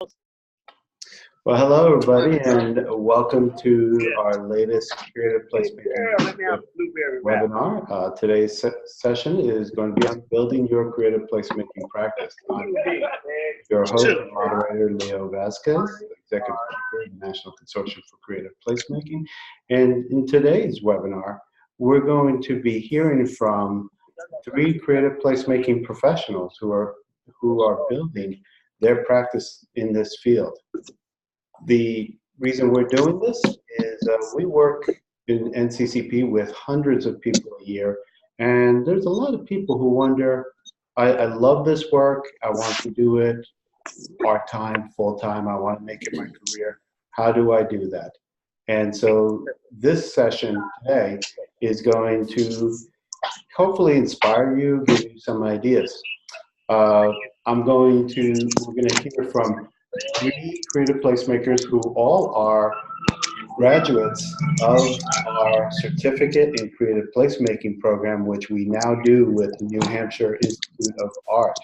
Well, hello, everybody, and welcome to our latest Creative Placemaking webinar. Today's session is going to be on building your creative placemaking practice. I'm your host and moderator, Leo Vazquez, Executive Director of the National Consortium for Creative Placemaking. And in today's webinar, we're going to be hearing from 3 creative placemaking professionals who are building their practice in this field. The reason we're doing this is we work in NCCP with hundreds of people a year, and there's a lot of people who wonder, I love this work, I want to do it part-time, full-time, I want to make it my career. How do I do that? And so this session today is going to hopefully inspire you, give you some ideas. We're going to hear from 3 creative placemakers who all are graduates of our certificate in creative placemaking program, which we now do with the New Hampshire Institute of Art.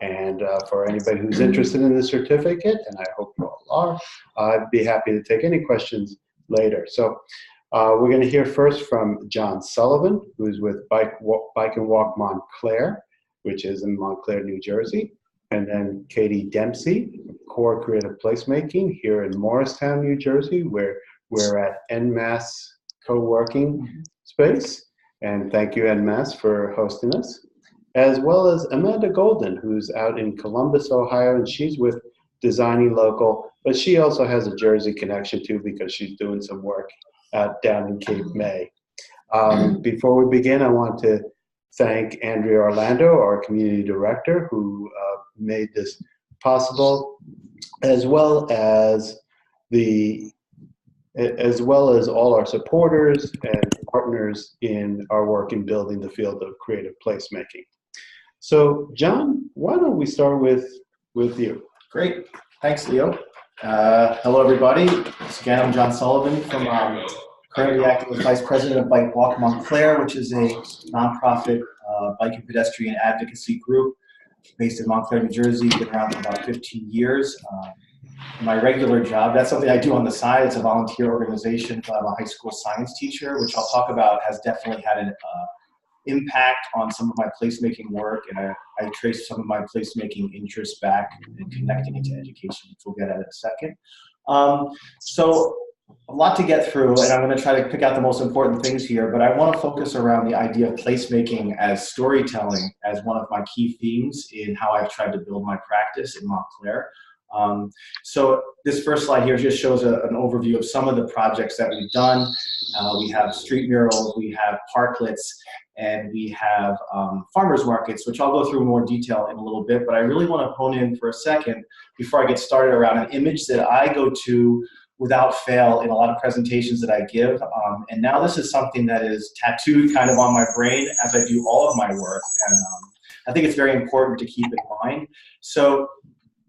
And for anybody who's interested in the certificate, and I hope you all are, I'd be happy to take any questions later. So we're going to hear first from John Sullivan, who's with Bike and Walk Montclair, which is in Montclair, New Jersey. And then Kadie Dempsey, Core Creative Placemaking here in Morristown, New Jersey, where we're at NMass co-working space. And thank you, NMass, for hosting us. As well as Amanda Golden, who's out in Columbus, Ohio, and she's with Designing Local, but she also has a Jersey connection too because she's doing some work down in Cape May. Before we begin, I want to thank Andrea Orlando, our community director, who made this possible, as well as all our supporters and partners in our work in building the field of creative placemaking. So, John, why don't we start with you? Great, thanks, Leo. Hello, everybody. Again, I'm John Sullivan from currently acting as Vice President of Bike Walk Montclair, which is a nonprofit bike and pedestrian advocacy group based in Montclair, New Jersey. Been around for about 15 years. My regular job, that's something I do on the side. It's a volunteer organization. I'm a high school science teacher, which I'll talk about, has definitely had an impact on some of my placemaking work, and I trace some of my placemaking interests back and connecting it to education, which we'll get at in a second. So a lot to get through, and I'm going to try to pick out the most important things here, but I want to focus around the idea of placemaking as storytelling as one of my key themes in how I've tried to build my practice in Montclair. So this first slide here just shows an overview of some of the projects that we've done. We have street murals, we have parklets, and we have farmers markets, which I'll go through in more detail in a little bit, but I really want to hone in for a second before I get started around an image that I go to without fail in a lot of presentations that I give. And now this is something that is tattooed kind of on my brain as I do all of my work. And I think it's very important to keep in mind. So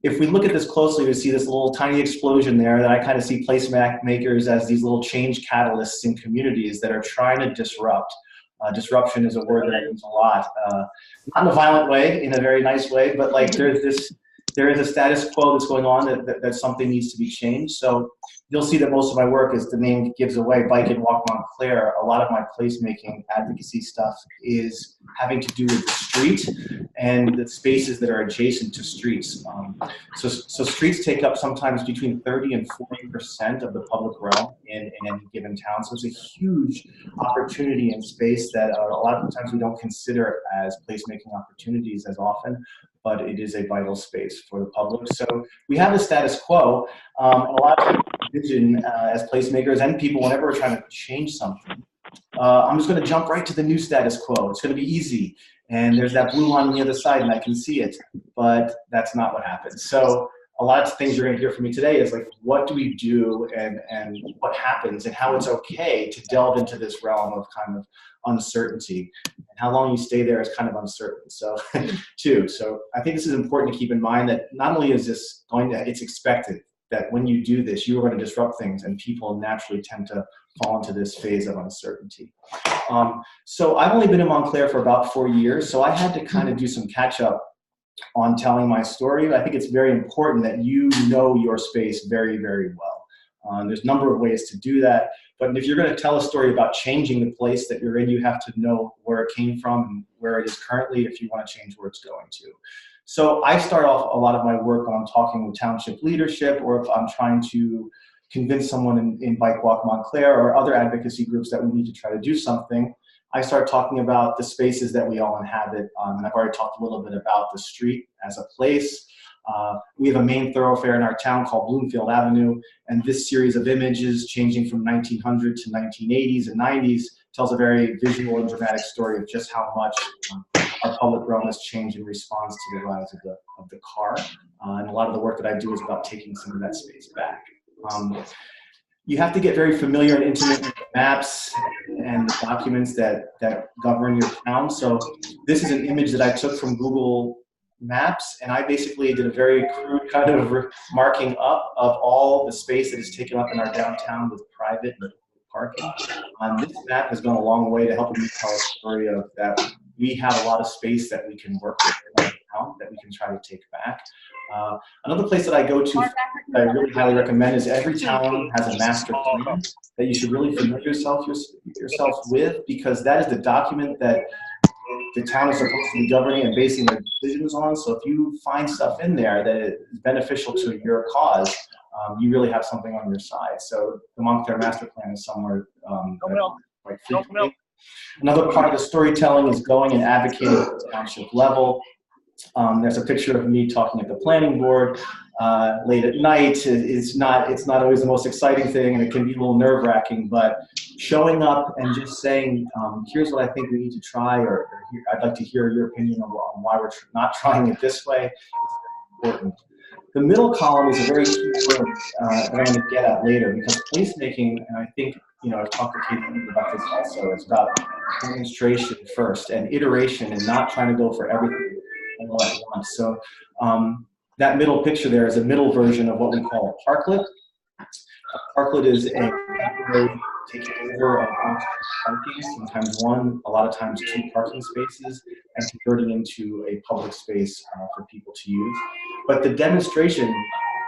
if we look at this closely, we see this little tiny explosion there that I kind of see placemakers as these little change catalysts in communities that are trying to disrupt. Disruption is a word that means a lot. Not in a violent way, in a very nice way, but like there is a status quo that's going on that something needs to be changed. So you'll see that most of my work, as the name gives away, Bike and Walk Montclair, a lot of my placemaking advocacy stuff is having to do with the street and the spaces that are adjacent to streets. So streets take up sometimes between 30 and 40% of the public realm in any given town. So it's a huge opportunity and space that a lot of times we don't consider as placemaking opportunities as often, but it is a vital space for the public. So we have the status quo, and a lot of people envision as placemakers and people whenever we're trying to change something. I'm just going to jump right to the new status quo. It's going to be easy, and there's that blue line on the other side, and I can see it, but that's not what happens. So a lot of things you're going to hear from me today is like, what do we do and what happens and how it's okay to delve into this realm of kind of uncertainty, and how long you stay there is kind of uncertain. So too. So I think this is important to keep in mind that not only is this it's expected that when you do this, you are going to disrupt things, and people naturally tend to fall into this phase of uncertainty. So I've only been in Montclair for about 4 years, so I had to kind of do some catch up on telling my story. I think it's very important that you know your space very, very well. There's a number of ways to do that, but if you're going to tell a story about changing the place that you're in, you have to know where it came from and where it is currently if you want to change where it's going to. So I start off a lot of my work on talking with township leadership, or if I'm trying to convince someone in Bike Walk Montclair or other advocacy groups that we need to try to do something, I start talking about the spaces that we all inhabit. And I've already talked a little bit about the street as a place. We have a main thoroughfare in our town called Bloomfield Avenue, and this series of images changing from 1900 to 1980s and 90s tells a very visual and dramatic story of just how much our public realm has changed in response to the rise of the car. And a lot of the work that I do is about taking some of that space back. You have to get very familiar and intimate with the maps and the documents that govern your town. So this is an image that I took from Google Maps, and I basically did a very crude kind of marking up of all the space that is taken up in our downtown with private and parking. This map has gone a long way to helping me tell a story of that we have a lot of space that we can work with in our town that we can try to take back. Another place that I go to that I really highly recommend is every town has a master plan that you should really familiar yourself with, because that is the document that the town is supposed to be governing and basing their decisions on. So if you find stuff in there that is beneficial to your cause, you really have something on your side. So the Montclair master plan is somewhere quite frequently. Another part of the storytelling is going and advocating at the township level. There's a picture of me talking at the planning board late at night. It's not always the most exciting thing, and it can be a little nerve-wracking, but showing up and just saying, here's what I think we need to try, or I'd like to hear your opinion on why we're not trying it this way, is very important. The middle column is a very key word that I'm going to get at later, because placemaking, and I think, I've talked to Kadie about this also, it's about demonstration first and iteration and not trying to go for everything all at once. So that middle picture there is a middle version of what we call a parklet. A parklet is a way taking over a parking, sometimes one, a lot of times two parking spaces, and converting into a public space for people to use. But the demonstration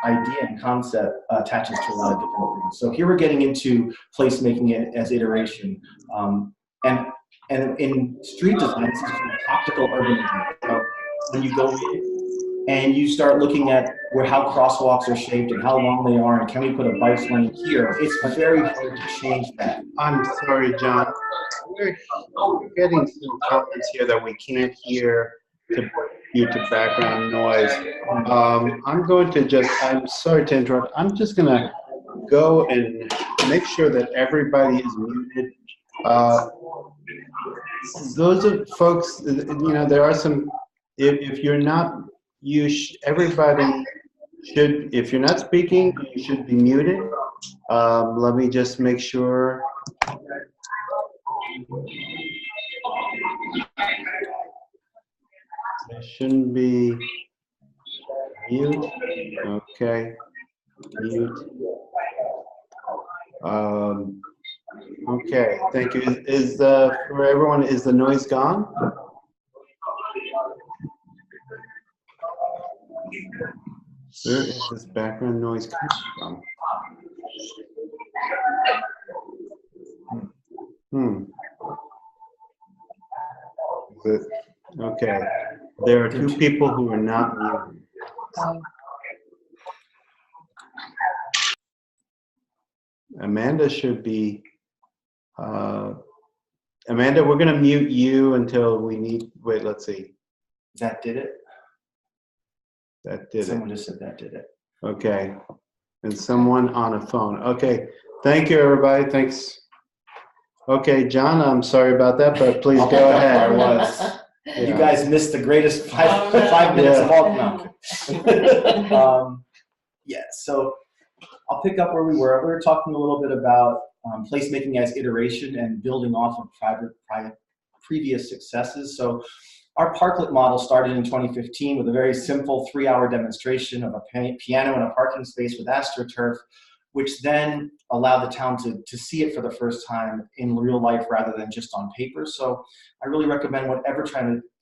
idea and concept attaches to a lot of different things. So here we're getting into placemaking as iteration. And in street design, this is tactical urbanism. So when you go in and you start looking at how crosswalks are shaped and how long they are, and can we put a bike lane here, it's very hard to change that. I'm sorry, John. We're getting some comments here that we can't hear due to background noise. I'm sorry to interrupt. I'm just going to go and make sure that everybody is muted. Those are folks, there are some, if you're not, everybody should, if you're not speaking, you should be muted. Let me just make sure. It shouldn't be mute. Okay, mute. Okay, thank you. Is for everyone, is the noise gone? Where is this background noise coming from? Okay. There are two people who are not muted. Amanda should be. Amanda, we're going to mute you until we need. Wait, let's see. That did it? That did it. Someone just said that did it. Okay. And someone on a phone. Okay. Thank you, everybody. Thanks. Okay, John, I'm sorry about that, but please go ahead. Yeah. You guys missed the greatest 5 minutes of all now. Yeah, so I'll pick up where we were. We were talking a little bit about placemaking as iteration and building off of previous successes. So our parklet model started in 2015 with a very simple 3-hour demonstration of a piano in a parking space with AstroTurf, which then allow the town to see it for the first time in real life rather than just on paper. So I really recommend whatever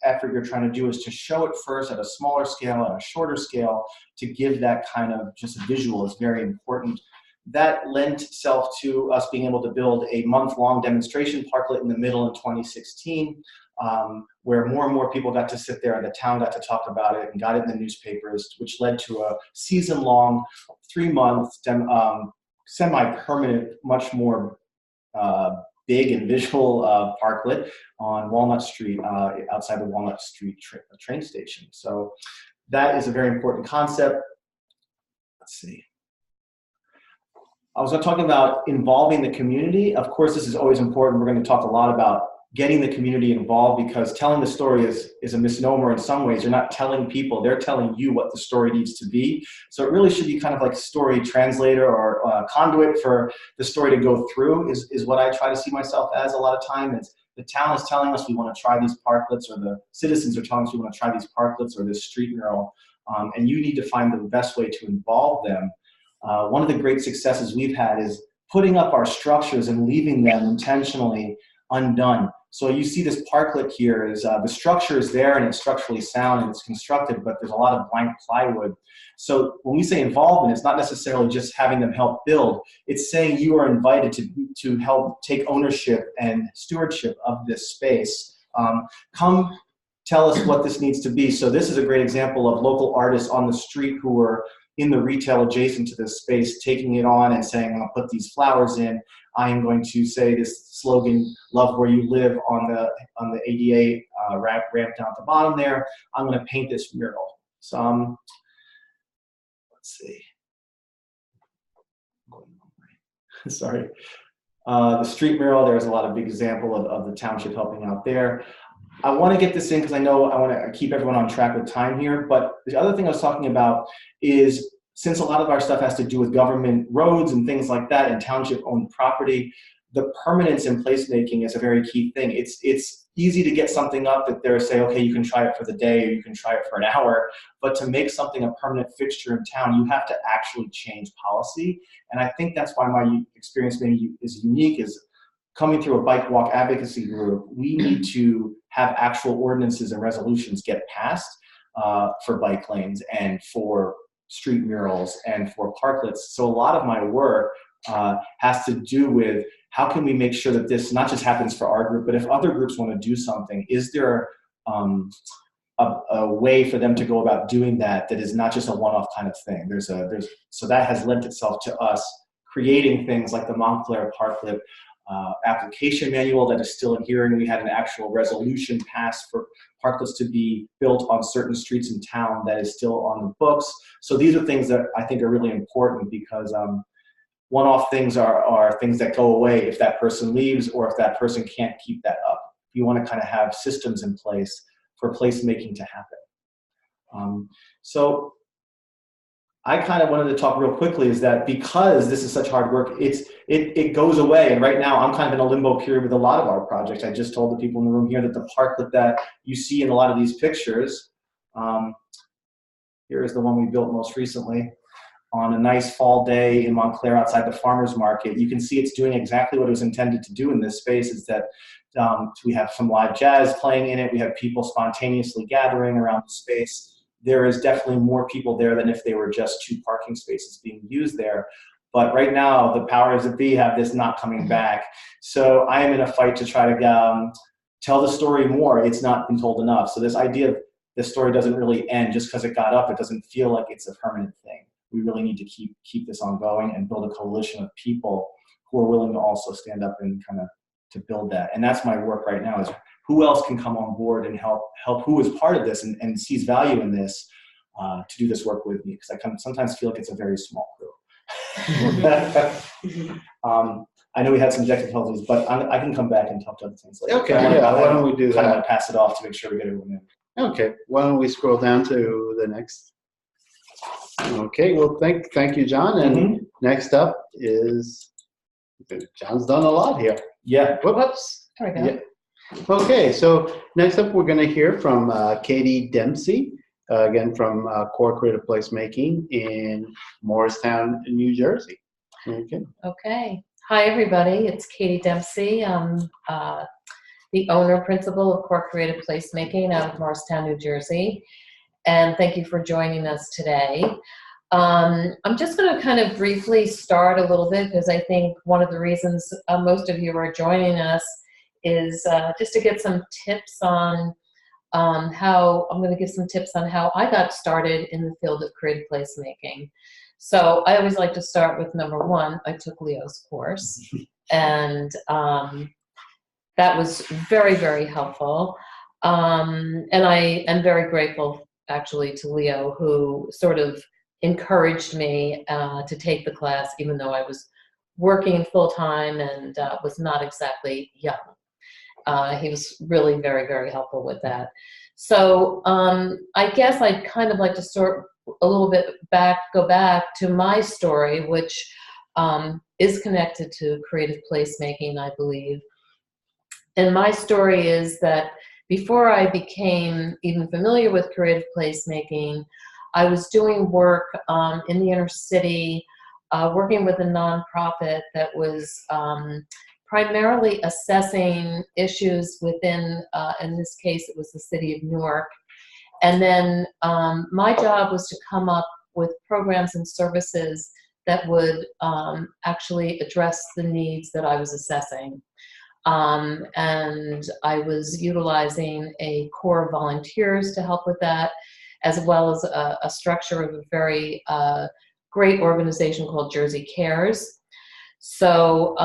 effort you're trying to do is to show it first at a smaller scale, at a shorter scale, to give that kind of just a visual is very important. That lent itself to us being able to build a month-long demonstration parklet in the middle in 2016, where more and more people got to sit there and the town got to talk about it and got it in the newspapers, which led to a season-long, 3-month, semi-permanent, much more big and visual parklet on Walnut Street, outside the Walnut Street train station. So that is a very important concept. Let's see. I was talking about involving the community. Of course, this is always important. We're going to talk a lot about getting the community involved, because telling the story is a misnomer in some ways. You're not telling people, they're telling you what the story needs to be. So it really should be kind of like a story translator or a conduit for the story to go through is what I try to see myself as a lot of time. It's the town is telling us we want to try these parklets, or the citizens are telling us we want to try these parklets or this street mural, and you need to find the best way to involve them. One of the great successes we've had is putting up our structures and leaving them intentionally undone. So you see this parklet here is the structure is there and it's structurally sound and it's constructed, but there's a lot of blank plywood. So when we say involvement, it's not necessarily just having them help build. It's saying you are invited to help take ownership and stewardship of this space. Come tell us what this needs to be. So this is a great example of local artists on the street who are in the retail adjacent to this space, taking it on and saying, I'm going to put these flowers in. I am going to say this slogan, love where you live, on the ADA ramp down at the bottom there. I'm going to paint this mural. So let's see. Sorry. The street mural, there's a lot of big example of the township helping out there. I want to get this in because I know I want to keep everyone on track with time here. But the other thing I was talking about is, since a lot of our stuff has to do with government roads and things like that and township-owned property, the permanence in placemaking is a very key thing. It's easy to get something up that they're saying, okay, you can try it for the day or you can try it for an hour. But to make something a permanent fixture in town, you have to actually change policy. And I think that's why my experience maybe is unique, is coming through a bike walk advocacy group. We need to have actual ordinances and resolutions get passed for bike lanes and for street murals and for parklets. So a lot of my work has to do with how can we make sure that this not just happens for our group, but if other groups want to do something, is there a way for them to go about doing that is not just a one-off kind of thing? So that has lent itself to us creating things like the Montclair parklet application manual that is still in hearing. We had an actual resolution passed for parklets to be built on certain streets in town that is still on the books. So these are things that I think are really important, because one-off things are things that go away if that person leaves or if that person can't keep that up. You want to kind of have systems in place for placemaking to happen. So I kind of wanted to talk real quickly is that because this is such hard work, it goes away. And right now I'm kind of in a limbo period with a lot of our projects. I just told the people in the room here that the parklet that you see in a lot of these pictures, here is the one we built most recently on a nice fall day in Montclair outside the farmer's market. You can see it's doing exactly what it was intended to do in this space, is that we have some live jazz playing in it. We have people spontaneously gathering around the space. There is definitely more people there than if they were just 2 parking spaces being used there. But right now, the powers that be have this not coming back. So I am in a fight to try to tell the story more. It's not been told enough. So this idea of the story doesn't really end just because it got up. It doesn't feel like it's a permanent thing. We really need to keep this ongoing and build a coalition of people who are willing to also stand up and kind of to build that. And that's my work right now, is who else can come on board and help who is part of this and sees value in this to do this work with me, because I sometimes feel like it's a very small group. I know we had some difficulties, but I can come back and talk to other things later. Okay, yeah, why don't we do that? Kind of pass it off to make sure we get everyone in. Okay, why don't we scroll down to the next? Okay, well, thank you, John. And next up is, John's done a lot here. Yeah. Whoops. There we go. Yeah. Okay, so next up we're going to hear from Kadie Dempsey, again from Core Creative Placemaking in Morristown, New Jersey. Okay. Okay. Hi, everybody. It's Kadie Dempsey. I'm the owner principal of Core Creative Placemaking out of Morristown, New Jersey. And thank you for joining us today. I'm just going to kind of briefly start a little bit because I think one of the reasons most of you are joining us is just to get some tips on how I got started in the field of creative placemaking. So I always like to start with number one. I took Leo's course, and that was very, very helpful. And I am very grateful, actually, to Leo, who sort of encouraged me to take the class, even though I was working full-time and was not exactly young. He was really very, very helpful with that. So I guess I'd kind of like to start a little bit go back to my story, which is connected to creative placemaking, I believe. And my story is that before I became even familiar with creative placemaking, I was doing work in the inner city, working with a nonprofit that was primarily assessing issues within, in this case, it was the city of Newark. And then my job was to come up with programs and services that would actually address the needs that I was assessing. And I was utilizing a core of volunteers to help with that, as well as a structure of a very great organization called Jersey Cares. So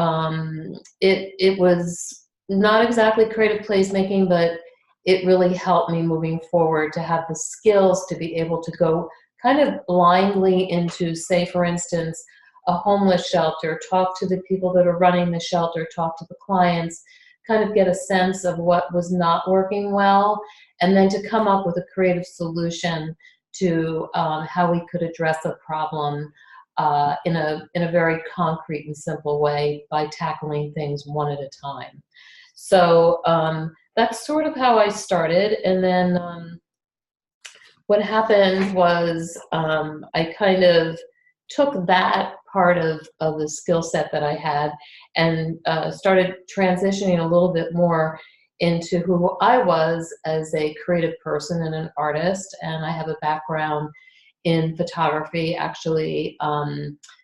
it was not exactly creative placemaking, but it really helped me moving forward to have the skills to be able to go kind of blindly into, say, for instance, a homeless shelter, talk to the people that are running the shelter, talk to the clients, kind of get a sense of what was not working well, and then to come up with a creative solution to how we could address a problem in a very concrete and simple way by tackling things one at a time. So that's sort of how I started. And then what happened was I kind of took that part of the skill set that I had and started transitioning a little bit more into who I was as a creative person and an artist. And I have a background in photography, actually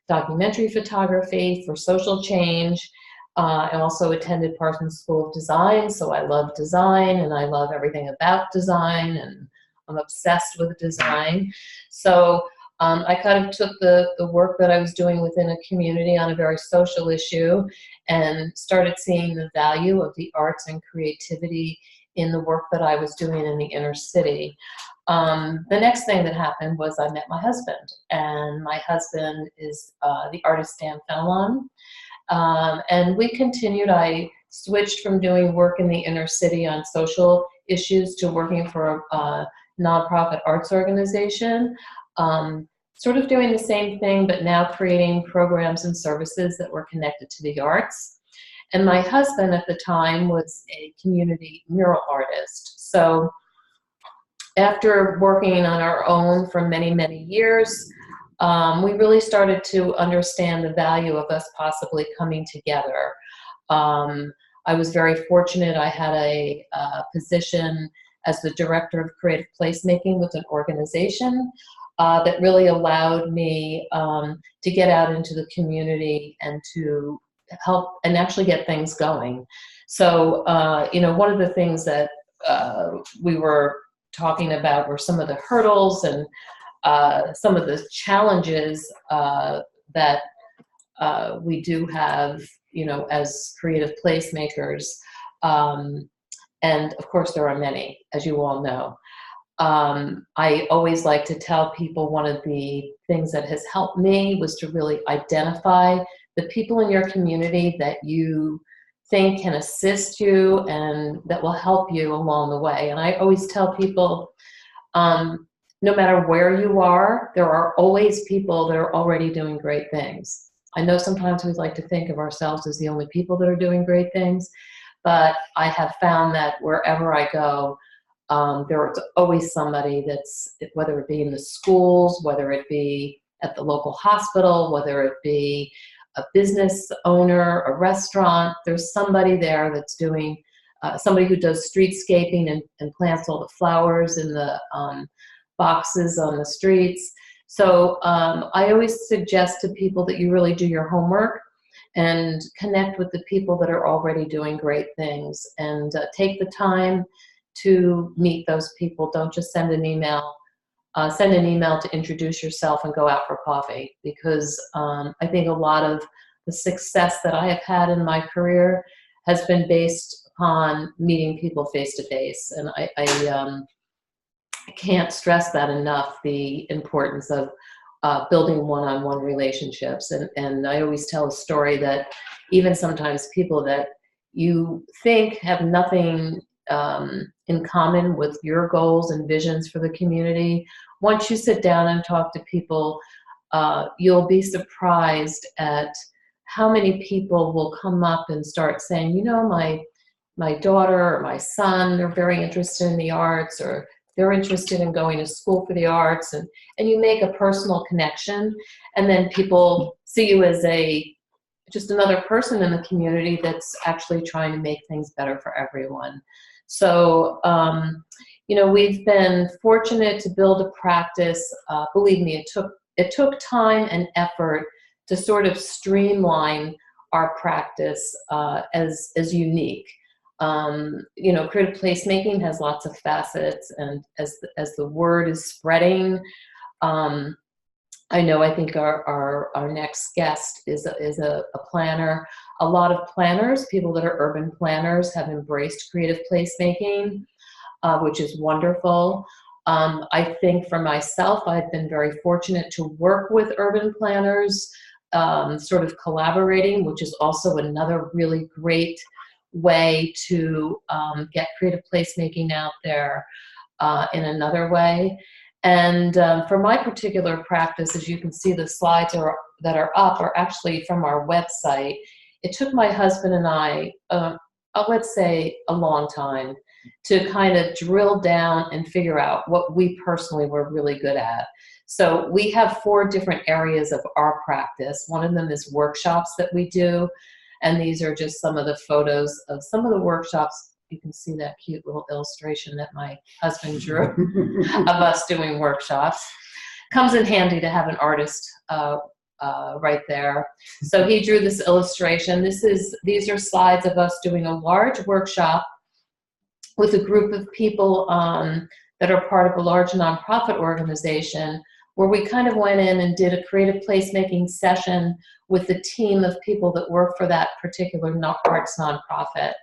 documentary photography for social change. I also attended Parsons School of Design, so I love design and I love everything about design, and I'm obsessed with design. So I kind of took the work that I was doing within a community on a very social issue and started seeing the value of the arts and creativity in the work that I was doing in the inner city. The next thing that happened was I met my husband, and my husband is the artist Dan Fenelon. And we continued. I switched from doing work in the inner city on social issues to working for a nonprofit arts organization, sort of doing the same thing, but now creating programs and services that were connected to the arts. And my husband at the time was a community mural artist. So after working on our own for many, many years, we really started to understand the value of us possibly coming together. I was very fortunate. I had a position as the director of creative placemaking with an organization that really allowed me to get out into the community and to help and actually get things going. So, you know, one of the things that we were talking about were some of the hurdles and some of the challenges that we do have, you know, as creative placemakers. And of course, there are many, as you all know. I always like to tell people one of the things that has helped me was to really identify the people in your community that you think can assist you and that will help you along the way. And I always tell people, no matter where you are, there are always people that are already doing great things. I know sometimes we like to think of ourselves as the only people that are doing great things, but I have found that wherever I go, there's always somebody that's, whether it be in the schools, whether it be at the local hospital, whether it be a business owner, a restaurant, there's somebody there that's doing, somebody who does streetscaping and plants all the flowers in the boxes on the streets. So I always suggest to people that you really do your homework and connect with the people that are already doing great things, and take the time to meet those people. Don't just send an email. Send an email to introduce yourself and go out for coffee, because I think a lot of the success that I have had in my career has been based upon meeting people face to face. And I can't stress that enough, the importance of building one-on-one relationships. And I always tell a story that even sometimes people that you think have nothing in common with your goals and visions for the community, once you sit down and talk to people, you'll be surprised at how many people will come up and start saying, you know, my daughter or my son are very interested in the arts, or they're interested in going to school for the arts, and you make a personal connection, and then people see you as just another person in the community that's actually trying to make things better for everyone. So, you know, we've been fortunate to build a practice. Believe me, it took time and effort to sort of streamline our practice as unique. You know, creative placemaking has lots of facets, and as the word is spreading, I think our next guest is a planner. A lot of planners, people that are urban planners, have embraced creative placemaking, which is wonderful. I think for myself, I've been very fortunate to work with urban planners, sort of collaborating, which is also another really great way to get creative placemaking out there in another way. And for my particular practice, as you can see, the slides that are up are actually from our website. It took my husband and I, let's say, a long time to kind of drill down and figure out what we personally were really good at. So we have 4 different areas of our practice. One of them is workshops that we do, and these are just some of the photos of some of the workshops. You can see that cute little illustration that my husband drew of us doing workshops. Comes in handy to have an artist right there. So he drew this illustration. These are slides of us doing a large workshop with a group of people that are part of a large nonprofit organization, where we kind of went in and did a creative placemaking session with the team of people that work for that particular arts nonprofit.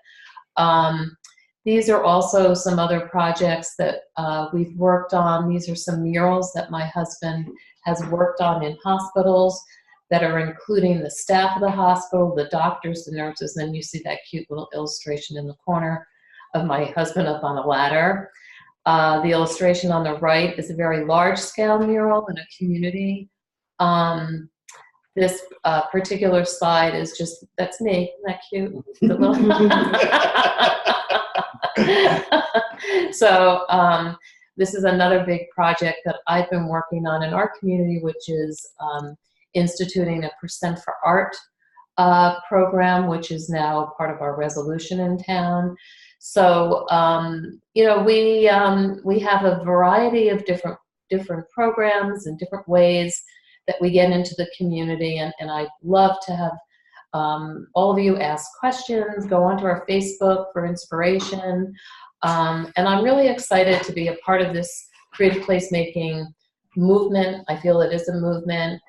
These are also some other projects that we've worked on. These are some murals that my husband has worked on in hospitals that are including the staff of the hospital, the doctors, the nurses. Then you see that cute little illustration in the corner of my husband up on a ladder. The illustration on the right is a very large-scale mural in a community. This particular slide is just, that's me. Isn't that cute? The little So this is another big project that I've been working on in our community, which is instituting a Percent for Art program, which is now part of our resolution in town. So, you know, we have a variety of different programs and different ways that we get into the community, and I'd love to have all of you ask questions, go onto our Facebook for inspiration, and I'm really excited to be a part of this creative placemaking movement. I feel it is a movement,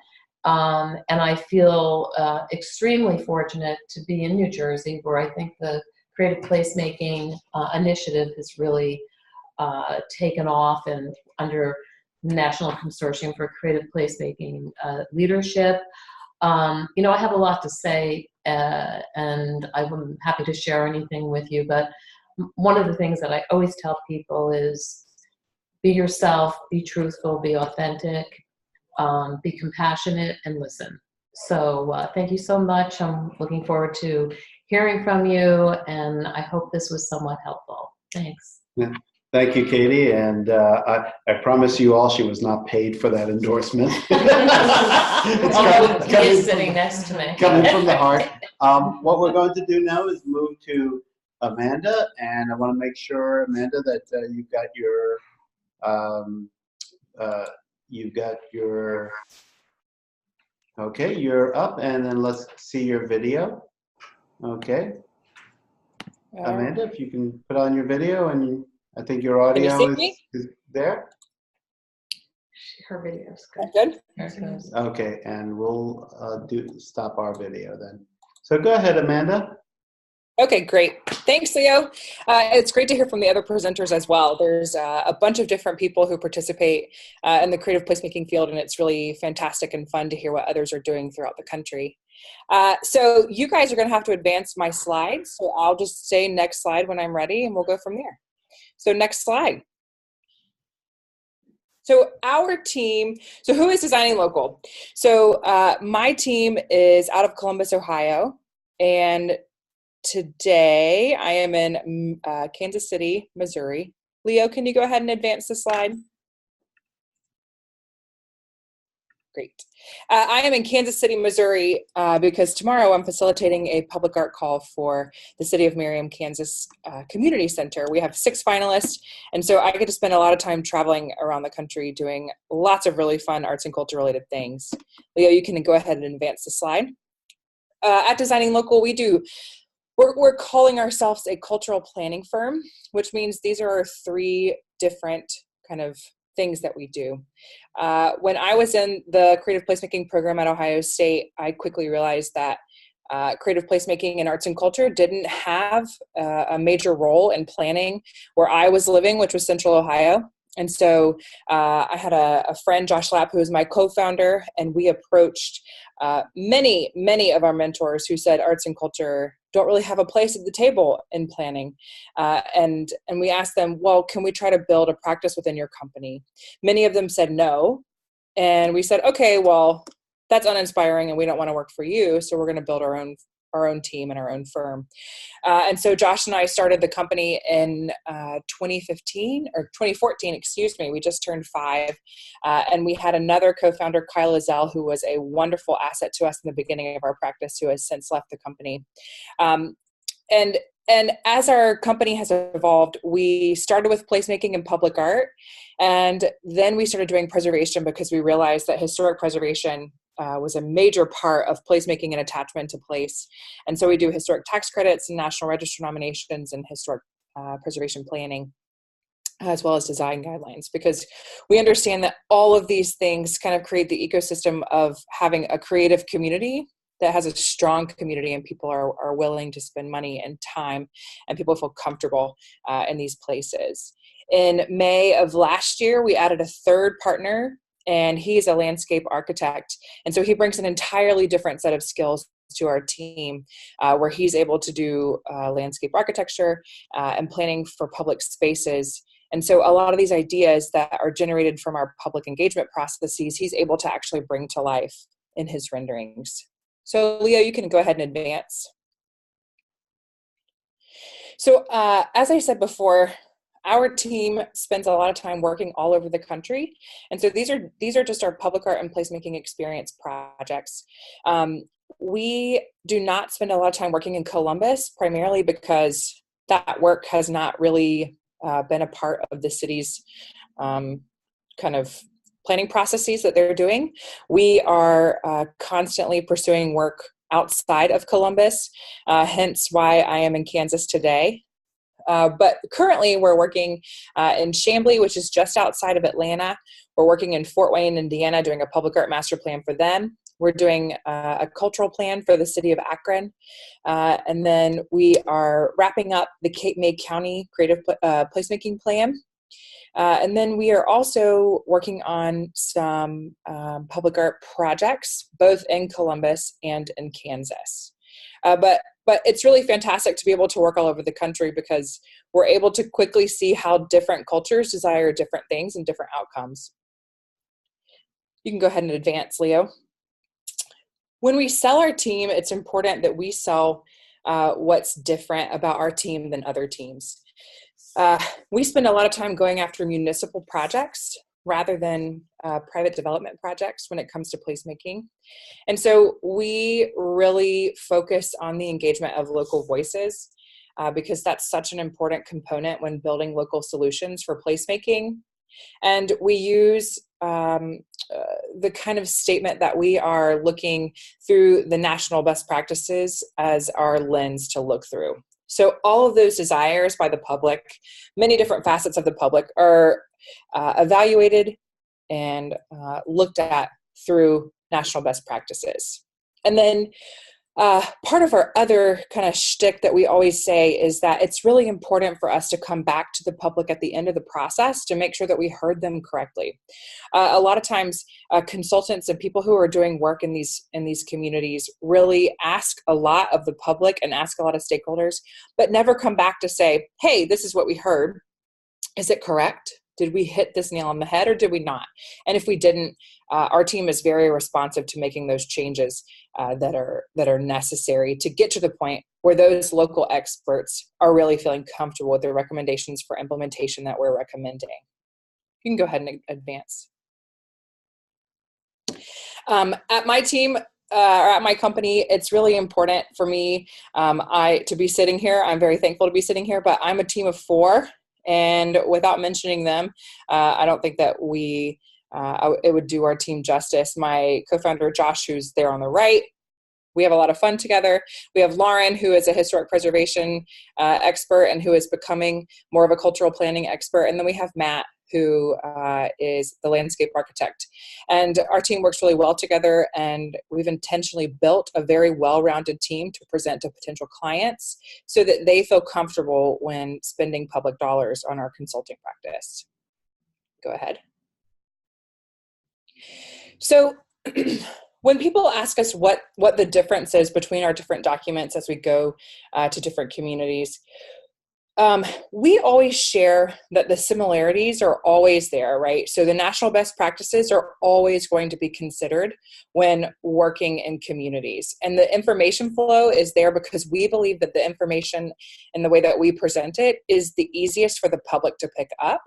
and I feel extremely fortunate to be in New Jersey, where I think the creative placemaking initiative has really taken off, and under National Consortium for Creative Placemaking leadership. You know, I have a lot to say, and I'm happy to share anything with you, but one of the things that I always tell people is be yourself, be truthful, be authentic, be compassionate, and listen. So thank you so much. I'm looking forward to hearing from you, and I hope this was somewhat helpful. Thanks. Yeah. Thank you, Kadie, and I promise you all she was not paid for that endorsement. Although he is sitting next to me. Coming from the heart. What we're going to do now is move to Amanda, and I want to make sure, Amanda, that okay, you're up, and then let's see your video. Okay. Amanda, if you can put on your video, and I think your audio is there. Her video is Good. Okay, and we'll stop our video then. So go ahead, Amanda. Okay, great. Thanks, Leo. It's great to hear from the other presenters as well. There's a bunch of different people who participate in the creative placemaking field, and it's really fantastic and fun to hear what others are doing throughout the country. So you guys are going to have to advance my slides, so I'll just say next slide when I'm ready, and we'll go from there. So next slide. So our team, so who is Designing Local? So my team is out of Columbus, Ohio, and today I am in Kansas City, Missouri. Leo, can you go ahead and advance the slide? Great. I am in Kansas City, Missouri, because tomorrow I'm facilitating a public art call for the City of Merriam, Kansas Community Center. We have 6 finalists, and so I get to spend a lot of time traveling around the country doing lots of really fun arts and culture related things. Leo, you can go ahead and advance the slide. At Designing Local, we're calling ourselves a cultural planning firm, which means these are our 3 different kind of things that we do. When I was in the creative placemaking program at Ohio State, I quickly realized that creative placemaking and arts and culture didn't have a major role in planning where I was living, which was Central Ohio. And so I had a friend, Josh Lapp, who was my co-founder, and we approached many of our mentors who said arts and culture don't really have a place at the table in planning. And we asked them, well, can we try to build a practice within your company? Many of them said no. And we said, okay, well, that's uninspiring and we don't want to work for you. So we're going to build our own team and our own firm. And so Josh and I started the company in 2014, excuse me. We just turned 5. And we had another co-founder, Kyle Lizelle, who was a wonderful asset to us in the beginning of our practice, who has since left the company. And as our company has evolved, we started with placemaking and public art, and then we started doing preservation because we realized that historic preservation was a major part of placemaking and attachment to place. And so we do historic tax credits and National Register nominations and historic preservation planning, as well as design guidelines, because we understand that all of these things kind of create the ecosystem of having a creative community that has a strong community, and people are willing to spend money and time, and people feel comfortable in these places. In May of last year, we added a 3rd partner, and he's a landscape architect. And so he brings an entirely different set of skills to our team, where he's able to do landscape architecture and planning for public spaces. And so a lot of these ideas that are generated from our public engagement processes, he's able to actually bring to life in his renderings. So Leo, you can go ahead and advance. So as I said before, our team spends a lot of time working all over the country. And so these are just our public art and placemaking experience projects. We do not spend a lot of time working in Columbus, primarily because that work has not really been a part of the city's kind of planning processes that they're doing. We are constantly pursuing work outside of Columbus, hence why I am in Kansas today. But currently we're working in Chamblee, which is just outside of Atlanta. We're working in Fort Wayne, Indiana, doing a public art master plan for them. We're doing a cultural plan for the city of Akron. And then we are wrapping up the Cape May County creative placemaking plan. And then we are also working on some public art projects, both in Columbus and in Kansas. But it's really fantastic to be able to work all over the country, because we're able to quickly see how different cultures desire different things and different outcomes. You can go ahead and advance, Leo. When we sell our team, it's important that we sell what's different about our team than other teams. We spend a lot of time going after municipal projects rather than private development projects when it comes to placemaking. And so we really focus on the engagement of local voices because that's such an important component when building local solutions for placemaking. And we use the kind of statement that we are looking through the national best practices as our lens to look through. So all of those desires by the public, many different facets of the public, are evaluated and looked at through national best practices. And then part of our other kind of shtick that we always say is that it's really important for us to come back to the public at the end of the process to make sure that we heard them correctly. A lot of times, consultants and people who are doing work in these communities really ask a lot of the public and ask a lot of stakeholders, but never come back to say, hey, this is what we heard. Is it correct? Did we hit this nail on the head or did we not? And if we didn't, our team is very responsive to making those changes that are necessary to get to the point where those local experts are really feeling comfortable with their recommendations for implementation that we're recommending. You can go ahead and advance. At my team, or at my company, it's really important for me to be sitting here. I'm very thankful to be sitting here, but I'm a team of 4. And without mentioning them, I don't think that it would do our team justice. My co-founder, Josh, who's there on the right, we have a lot of fun together. We have Lauren, who is a historic preservation expert and who is becoming more of a cultural planning expert. And then we have Matt, who is the landscape architect. And our team works really well together, and we've intentionally built a very well-rounded team to present to potential clients so that they feel comfortable when spending public dollars on our consulting practice. Go ahead. So when people ask us what the difference is between our different documents as we go to different communities, we always share that the similarities are always there, right? So the national best practices are always going to be considered when working in communities. And the information flow is there because we believe that the information and the way that we present it is the easiest for the public to pick up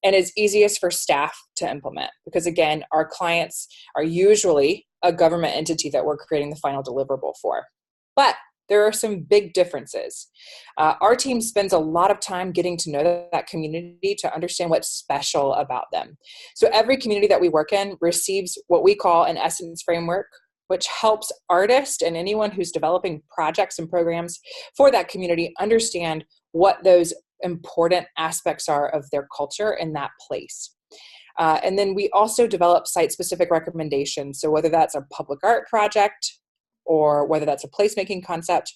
and is easiest for staff to implement. Because again, our clients are usually a government entity that we're creating the final deliverable for. But there are some big differences. Our team spends a lot of time getting to know that community to understand what's special about them. So every community that we work in receives what we call an essence framework, which helps artists and anyone who's developing projects and programs for that community understand what those important aspects are of their culture in that place. And then we also develop site-specific recommendations. So whether that's a public art project, or whether that's a placemaking concept,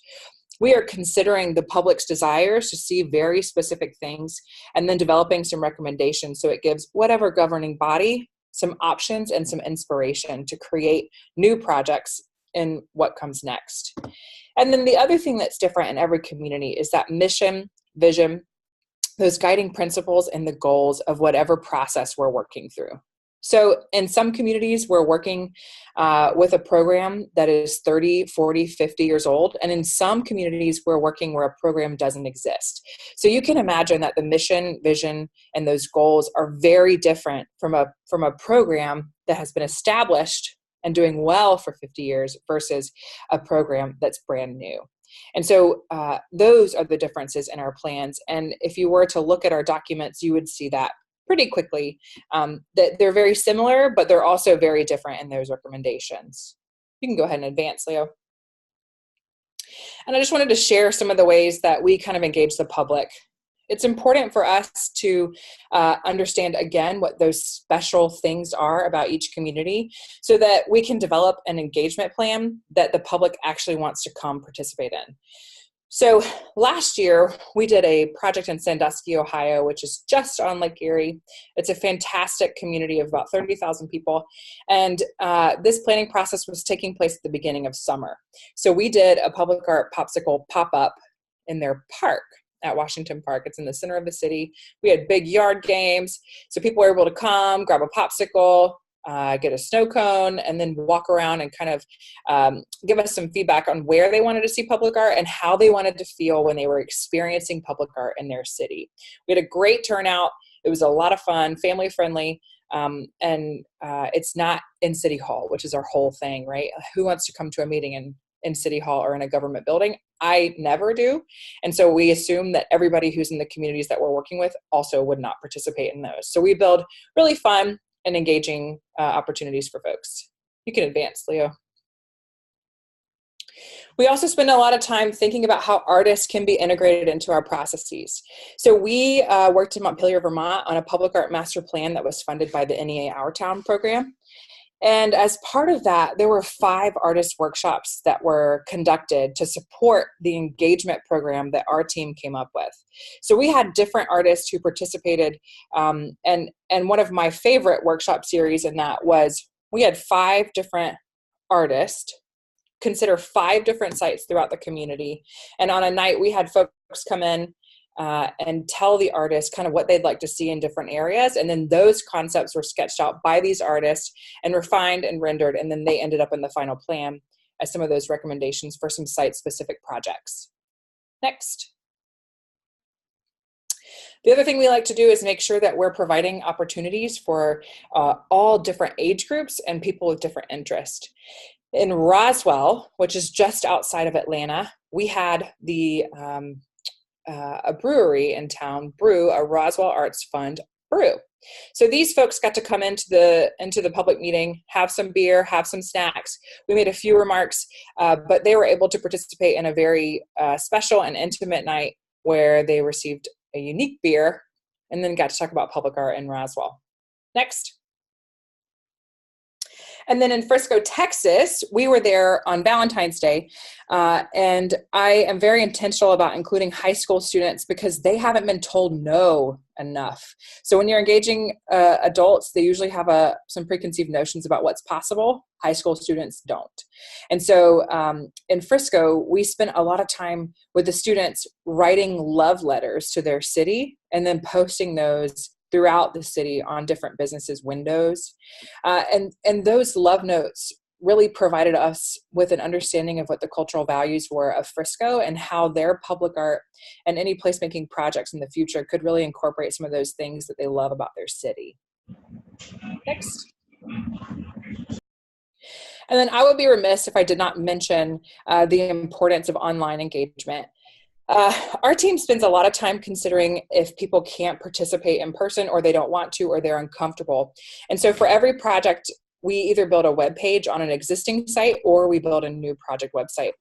we are considering the public's desires to see very specific things and then developing some recommendations so it gives whatever governing body some options and some inspiration to create new projects in what comes next. And then the other thing that's different in every community is that mission, vision, those guiding principles and the goals of whatever process we're working through. So in some communities, we're working with a program that is 30, 40, 50 years old. And in some communities, we're working where a program doesn't exist. So you can imagine that the mission, vision, and those goals are very different from a program that has been established and doing well for 50 years versus a program that's brand new. And so those are the differences in our plans. And if you were to look at our documents, you would see that pretty quickly, that they're very similar, but they're also very different in those recommendations. You can go ahead and advance, Leo. And I just wanted to share some of the ways that we kind of engage the public. It's important for us to understand, again, what those special things are about each community so that we can develop an engagement plan that the public actually wants to come participate in. So last year, we did a project in Sandusky, Ohio, which is just on Lake Erie. It's a fantastic community of about 30,000 people. And this planning process was taking place at the beginning of summer. So we did a public art popsicle pop-up in their park at Washington Park. It's in the center of the city. We had big yard games. So people were able to come, grab a popsicle, get a snow cone, and then walk around and kind of give us some feedback on where they wanted to see public art and how they wanted to feel when they were experiencing public art in their city. We had a great turnout. It was a lot of fun, family friendly, and it's not in City Hall, which is our whole thing, right? Who wants to come to a meeting in City Hall or in a government building? I never do. And so we assume that everybody who's in the communities that we're working with also would not participate in those. So we build really fun and engaging opportunities for folks. You can advance, Leo. We also spend a lot of time thinking about how artists can be integrated into our processes. So we worked in Montpelier, Vermont on a public art master plan that was funded by the NEA Our Town program. And as part of that, there were 5 artist workshops that were conducted to support the engagement program that our team came up with. So we had different artists who participated, and one of my favorite workshop series in that was we had 5 different artists consider 5 different sites throughout the community. And on a night, we had folks come in and tell the artists kind of what they'd like to see in different areas. And then those concepts were sketched out by these artists and refined and rendered. And then they ended up in the final plan as some of those recommendations for some site-specific projects. Next. The other thing we like to do is make sure that we're providing opportunities for all different age groups and people with different interests. In Roswell, which is just outside of Atlanta, we had a brewery in town brew a Roswell Arts Fund brew. So these folks got to come into the public meeting, have some beer, have some snacks. We made a few remarks, but they were able to participate in a very special and intimate night where they received a unique beer and then got to talk about public art in Roswell. Next. And then in Frisco, Texas, we were there on Valentine's Day. And I am very intentional about including high school students because they haven't been told no enough. So when you're engaging adults, they usually have some preconceived notions about what's possible. High school students don't. And so in Frisco, we spent a lot of time with the students writing love letters to their city and then posting those throughout the city on different businesses' windows. And those love notes really provided us with an understanding of what the cultural values were of Frisco and how their public art and any placemaking projects in the future could really incorporate some of those things that they love about their city. Next. And then I would be remiss if I did not mention the importance of online engagement. Our team spends a lot of time considering if people can't participate in person or they don't want to or they're uncomfortable. And so for every project, we either build a web page on an existing site or we build a new project website.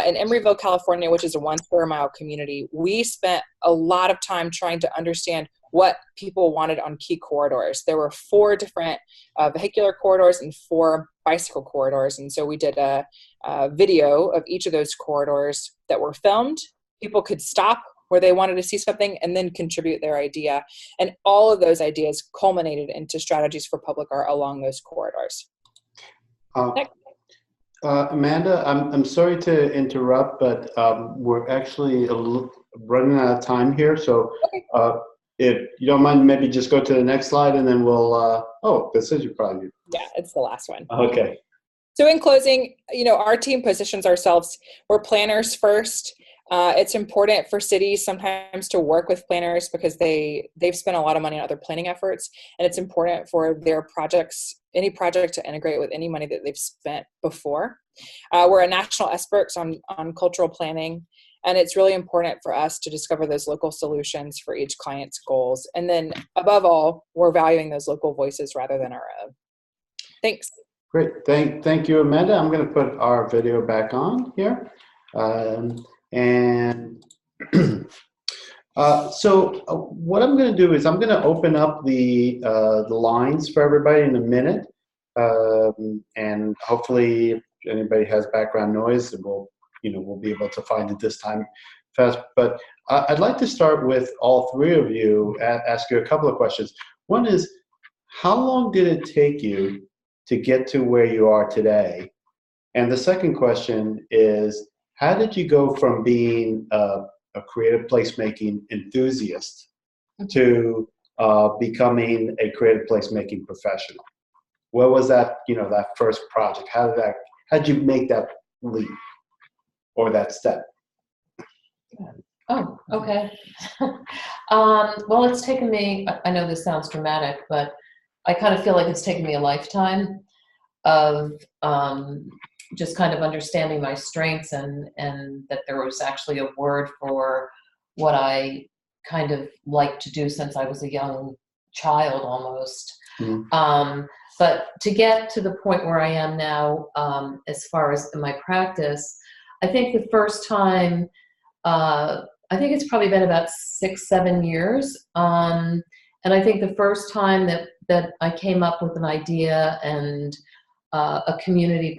In Emeryville, California, which is a 1 square mile community, we spent a lot of time trying to understand what people wanted on key corridors. There were 4 different vehicular corridors and 4 bicycle corridors. And so we did a video of each of those corridors that were filmed. People could stop where they wanted to see something and then contribute their idea. And all of those ideas culminated into strategies for public art along those corridors. Amanda, I'm sorry to interrupt, but we're actually running out of time here. So if you don't mind, maybe just go to the next slide and then we'll, this is your project. Yeah, it's the last one. Okay. So in closing, our team positions ourselves, we're planners first. It's important for cities sometimes to work with planners because they've spent a lot of money on other planning efforts, and it's important for their projects, any project, to integrate with any money that they've spent before. We're a national experts on cultural planning, and it's really important for us to discover those local solutions for each client's goals. And then above all, we're valuing those local voices rather than our own. Thanks. Great. Thank you, Amanda. I'm going to put our video back on here. So what I'm going to do is I'm going to open up the lines for everybody in a minute, and hopefully if anybody has background noise, we'll be able to find it this time fast. But I'd like to start with all 3 of you, ask you a couple of questions. One is, how long did it take you to get to where you are today? And the second question is, how did you go from being a creative placemaking enthusiast to becoming a creative placemaking professional? what was that, that first project? How did you make that leap or that step? Oh, okay. Well, it's taken me, I know this sounds dramatic, but I kind of feel like it's taken me a lifetime of just kind of understanding my strengths and that there was actually a word for what I kind of like to do since I was a young child almost. But to get to the point where I am now, as far as in my practice, I think the first time, I think it's probably been about 6-7 years. And I think the first time that I came up with an idea and a community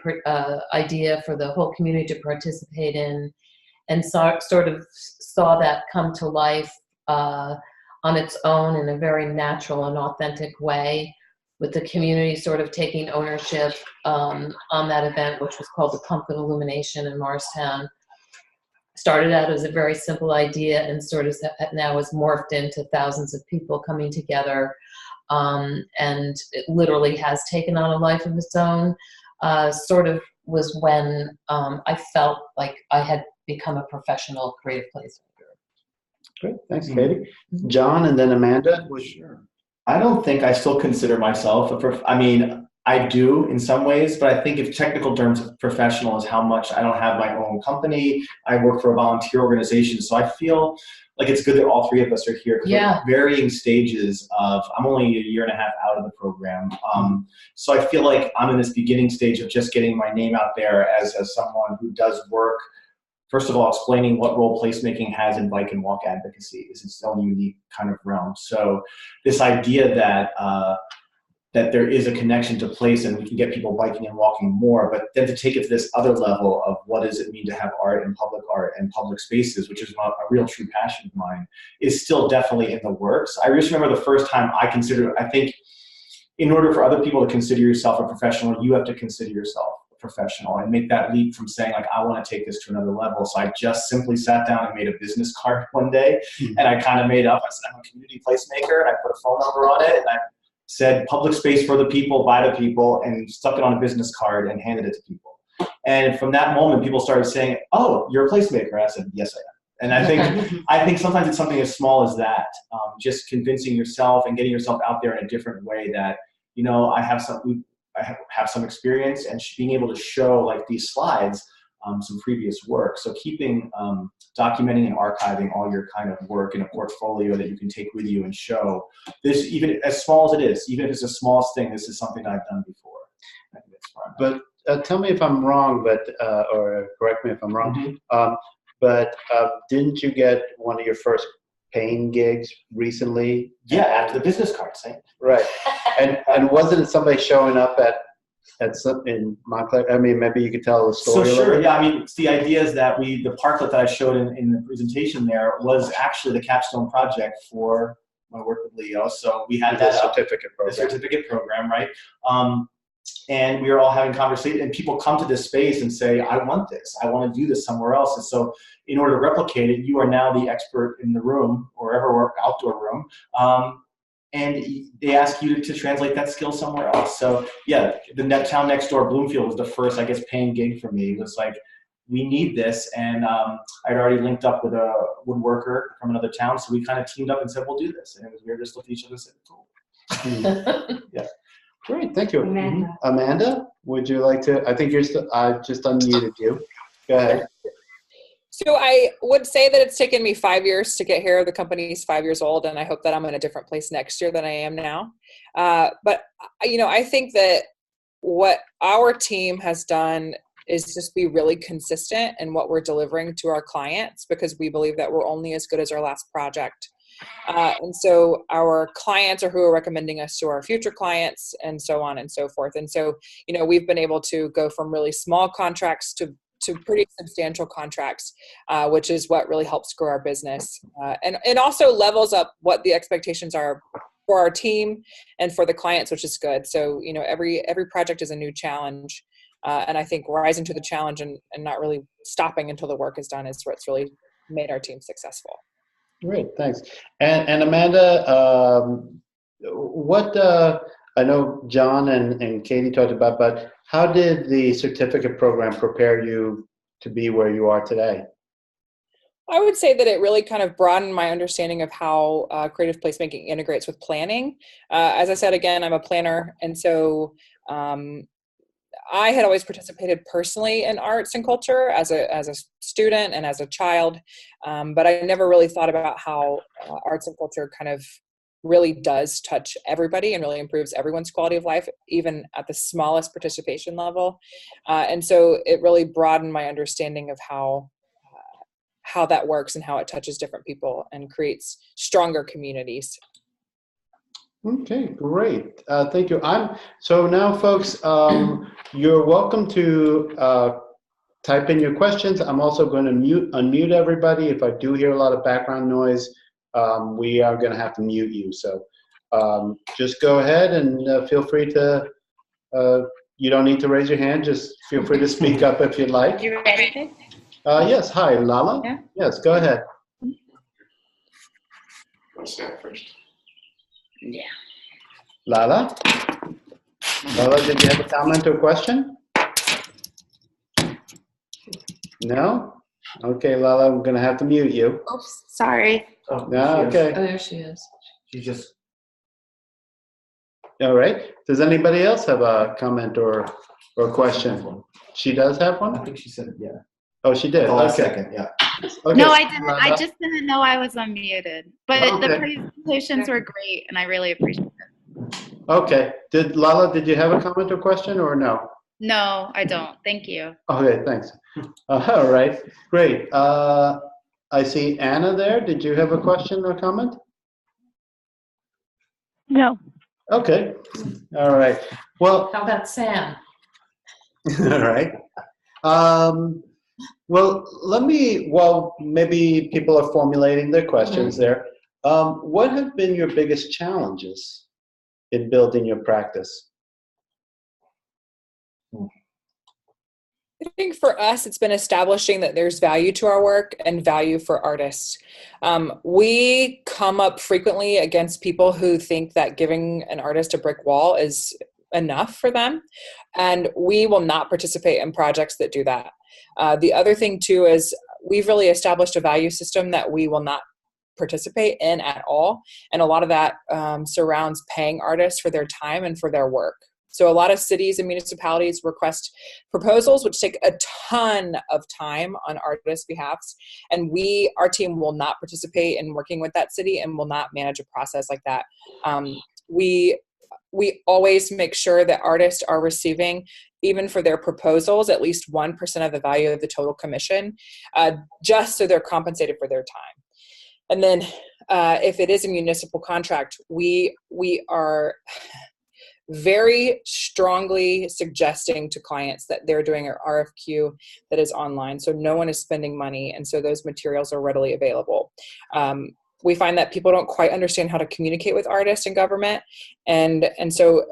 idea for the whole community to participate in, and sort of saw that come to life on its own in a very natural and authentic way, with the community sort of taking ownership on that event, which was called the Pumpkin Illumination in Morristown. Started out as a very simple idea and sort of now has morphed into thousands of people coming together, and it literally has taken on a life of its own. Sort of was when I felt like I had become a professional creative placemaker. Great, thanks, Kadie. John, and then Amanda. Sure. I don't think I still consider myself I mean, I do in some ways, but I think if technical terms of professional is how much I don't have my own company. I work for a volunteer organization, so I feel like it's good that all three of us are here. Yeah. We're at varying stages of, I'm only a year and a half out of the program. So I feel like I'm in this beginning stage of just getting my name out there as someone who does work. First of all, explaining what role placemaking has in bike and walk advocacy is its own unique kind of realm. So this idea that that there is a connection to place and we can get people biking and walking more, but then to take it to this other level of what does it mean to have art and public spaces, which is a real true passion of mine, is still definitely in the works. I just remember the first time I think in order for other people to consider yourself a professional, you have to consider yourself professional and make that leap from saying like, I want to take this to another level. So I just simply sat down and made a business card one day, and I kind of made up, I said, I'm a community placemaker, and I put a phone number on it, and I said public space for the people, by the people, and stuck it on a business card and handed it to people. And from that moment, people started saying, oh, you're a placemaker. And I said, yes, I am. And I think sometimes it's something as small as that, just convincing yourself and getting yourself out there in a different way that, I have some experience, and being able to show like these slides, some previous work. So keeping, documenting and archiving all your kind of work in a portfolio that you can take with you and show this, even as small as it is, even if it's the smallest thing, this is something I've done before. I think it's fun. But tell me if I'm wrong, or correct me if I'm wrong. But didn't you get one of your first paying gigs recently? Yeah, after the business card, same. Right. And wasn't it somebody showing up in Montclair? I mean, maybe you could tell the story. So sure, yeah. I mean, it's the idea is that the parklet that I showed in the presentation there was actually the capstone project for my work with Leo. So we had that certificate program. The certificate program, right? And we were all having conversations, and people come to this space and say, I want this. I want to do this somewhere else. And so in order to replicate it, you are now the expert in the room, or wherever, outdoor room. And they ask you to translate that skill somewhere else. So yeah, the town next door, Bloomfield, was the first, I guess, paying gig for me. It was like, we need this. And I'd already linked up with a woodworker from another town. So we kind of teamed up and said, we'll do this. And we were just looking at each other and said, cool. Yeah. Great, thank you. Amanda, would you like to, I think I just unmuted you. Go ahead. So I would say that it's taken me 5 years to get here. The company's 5 years old, and I hope that I'm in a different place next year than I am now. But, I think that what our team has done is just be really consistent in what we're delivering to our clients, because we believe that we're only as good as our last project. And so our clients are who are recommending us to our future clients, and so on and so forth. And so, we've been able to go from really small contracts to pretty substantial contracts, which is what really helps grow our business. And also levels up what the expectations are for our team and for the clients, which is good. So, every project is a new challenge. And I think rising to the challenge and not really stopping until the work is done is what's really made our team successful. Great, thanks. And Amanda, I know John and Kadie talked about, but how did the certificate program prepare you to be where you are today? I would say that it really kind of broadened my understanding of how creative placemaking integrates with planning. As I said, again, I'm a planner, and so I had always participated personally in arts and culture as a student and as a child, but I never really thought about how arts and culture kind of really does touch everybody and really improves everyone's quality of life, even at the smallest participation level. And so it really broadened my understanding of how that works and how it touches different people and creates stronger communities. Okay, great. Thank you. So now, folks, you're welcome to type in your questions. I'm also going to unmute everybody. If I do hear a lot of background noise, we are going to have to mute you. So just go ahead and feel free to, you don't need to raise your hand. Just feel free to speak up if you'd like. You ready? Yes. Hi, Lala. Yeah. Yes, go ahead. Yeah. Lala? Lala, did you have a comment or question? No? Okay, Lala, I'm going to have to mute you. Oops, sorry. Oh, No, okay. Oh, there she is. She's just. All right. Does anybody else have a comment or question? She does have I one? think she said yeah. Oh, she did. The last Okay. second, yeah. Okay. No, I didn't. Lala. I just didn't know I was unmuted. But the Okay. presentations were great, and I really appreciate it. Okay. Lala, did you have a comment or question or no? No, I don't. Thank you. Okay, thanks. All right. Great. I see Anna there. Did you have a question or comment? No. Okay. All right. Well, How about Sam? all right. Well, while maybe people are formulating their questions there, what have been your biggest challenges in building your practice? I think for us, it's been establishing that there's value to our work and value for artists. We come up frequently against people who think that giving an artist a brick wall is enough for them, and we will not participate in projects that do that. The other thing too is we've really established a value system that we will not participate in at all, and a lot of that surrounds paying artists for their time and for their work. So a lot of cities and municipalities request proposals, which take a ton of time on artists' behalfs. And our team will not participate in working with that city and will not manage a process like that. We always make sure that artists are receiving, even for their proposals, at least 1% of the value of the total commission, just so they're compensated for their time. And then if it is a municipal contract, we are very strongly suggesting to clients that they're doing an RFQ that is online, so no one is spending money, and so those materials are readily available. We find that people don't quite understand how to communicate with artists and government, and so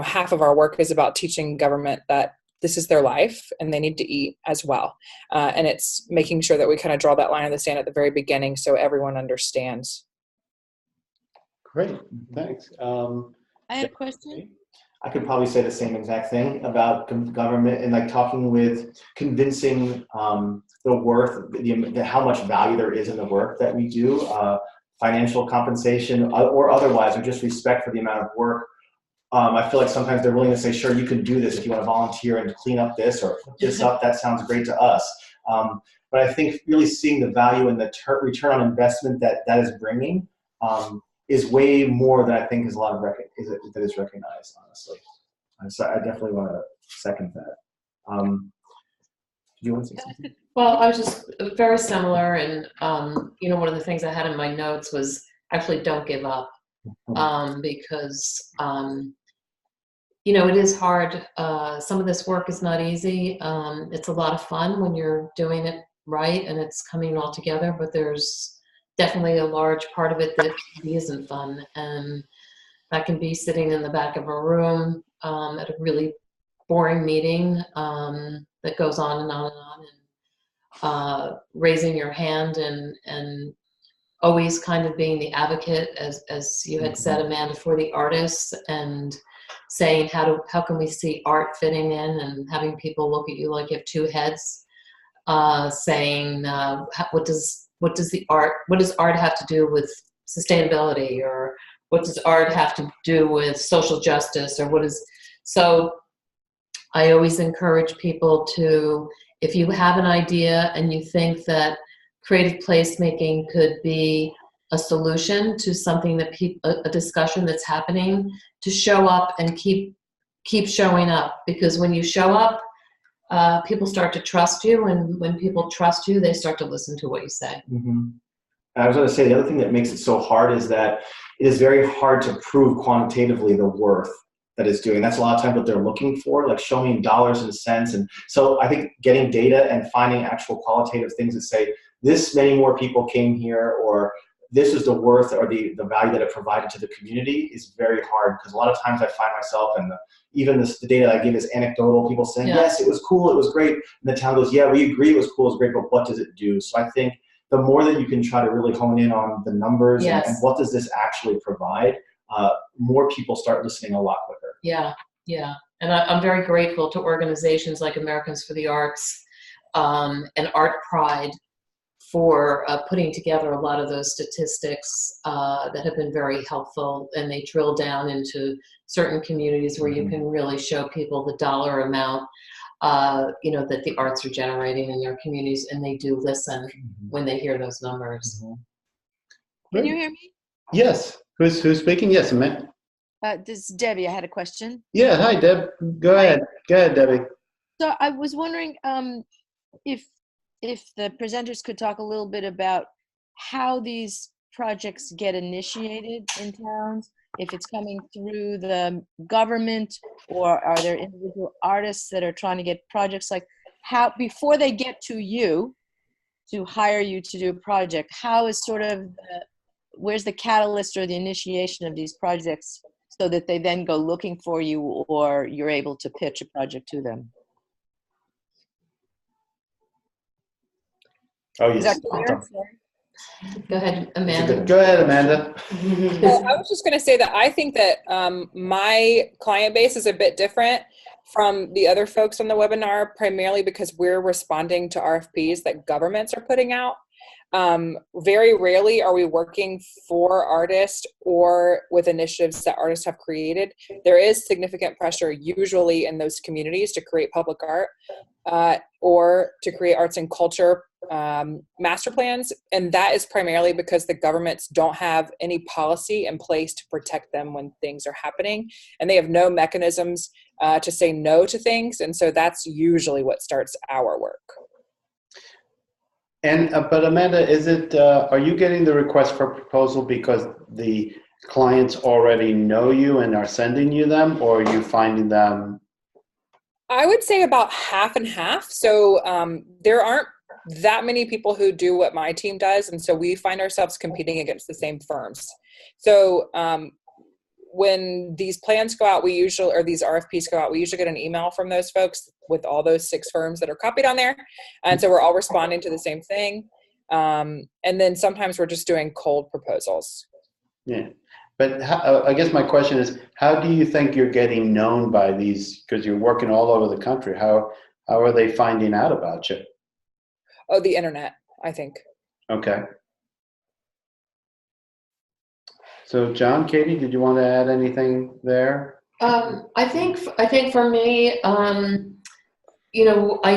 half of our work is about teaching government that this is their life and they need to eat as well, and it's making sure that we kind of draw that line in the sand at the very beginning so everyone understands. Great, thanks. I have a question. I could probably say the same exact thing about government and like talking with convincing the worth, how much value there is in the work that we do, financial compensation or otherwise, or just respect for the amount of work. I feel like sometimes they're willing to say, sure, you can do this if you want to volunteer and clean up this or put this up, that sounds great to us. But I think really seeing the value and the return on investment that is bringing is way more than I think is that is recognized, honestly. So I definitely want to second that. Do you want to say something? Well, I was just very similar, and one of the things I had in my notes was actually don't give up, because it is hard. Some of this work is not easy. It's a lot of fun when you're doing it right and it's coming all together, but there's definitely a large part of it that isn't fun, and that can be sitting in the back of a room at a really boring meeting that goes on and on and on, and raising your hand and always kind of being the advocate, as you had said, Amanda, for the artists, and saying how can we see art fitting in, and having people look at you like you have two heads, saying what does art have to do with sustainability, or what does art have to do with social justice, or so I always encourage people to, if you have an idea and you think that creative placemaking could be a solution to something that a discussion that's happening, to show up and keep showing up, because when you show up, people start to trust you, and when people trust you, they start to listen to what you say. Mm-hmm. I was going to say, the other thing that makes it so hard is that it is very hard to prove quantitatively the worth that it's doing. That's a lot of times what they're looking for, like showing dollars and cents. And so I think getting data and finding actual qualitative things that say this many more people came here, or this is the worth or the value that it provided to the community, is very hard, because a lot of times I find myself, and even the data I give is anecdotal, people saying, yes, it was cool, it was great. And the town goes, yeah, we agree it was cool, it was great, but what does it do? So I think the more that you can try to really hone in on the numbers and what does this actually provide, more people start listening a lot quicker. Yeah, yeah. And I'm very grateful to organizations like Americans for the Arts and Art Pride for putting together a lot of those statistics that have been very helpful, and they drill down into certain communities where you can really show people the dollar amount that the arts are generating in their communities, and they do listen when they hear those numbers. Can you hear me? Yes. Who's speaking? Yes, ma'am. This is Debbie. I had a question. Yeah, hi, Deb. Go ahead. Go ahead, Debbie. So I was wondering if the presenters could talk a little bit about how these projects get initiated in towns, if it's coming through the government, or are there individual artists that are trying to get projects, like how, before they get to you to hire you to do a project, how is sort of where's the catalyst or the initiation of these projects, so that they then go looking for you, or you're able to pitch a project to them? Oh, Is yes. that clear? Go ahead, Amanda. Go ahead, Amanda. Well, I was just going to say that I think that my client base is a bit different from the other folks on the webinar, primarily because we're responding to RFPs that governments are putting out. Very rarely are we working for artists or with initiatives that artists have created. There is significant pressure usually in those communities to create public art or to create arts and culture master plans, and that is primarily because the governments don't have any policy in place to protect them when things are happening, and they have no mechanisms to say no to things, and so that's usually what starts our work. And but Amanda, is it are you getting the request for proposal because the clients already know you and are sending you them, or are you finding them? I would say about half and half. So there aren't that many people who do what my team does, and so we find ourselves competing against the same firms. So when these plans go out, or these RFPs go out, we usually get an email from those folks with all those 6 firms that are copied on there. And so we're all responding to the same thing. And then sometimes we're just doing cold proposals. Yeah. But I guess my question is, how do you think you're getting known by these, because you're working all over the country, how are they finding out about you? Oh, the internet, I think. Okay. So John, Kadie, did you want to add anything there? I think for me, I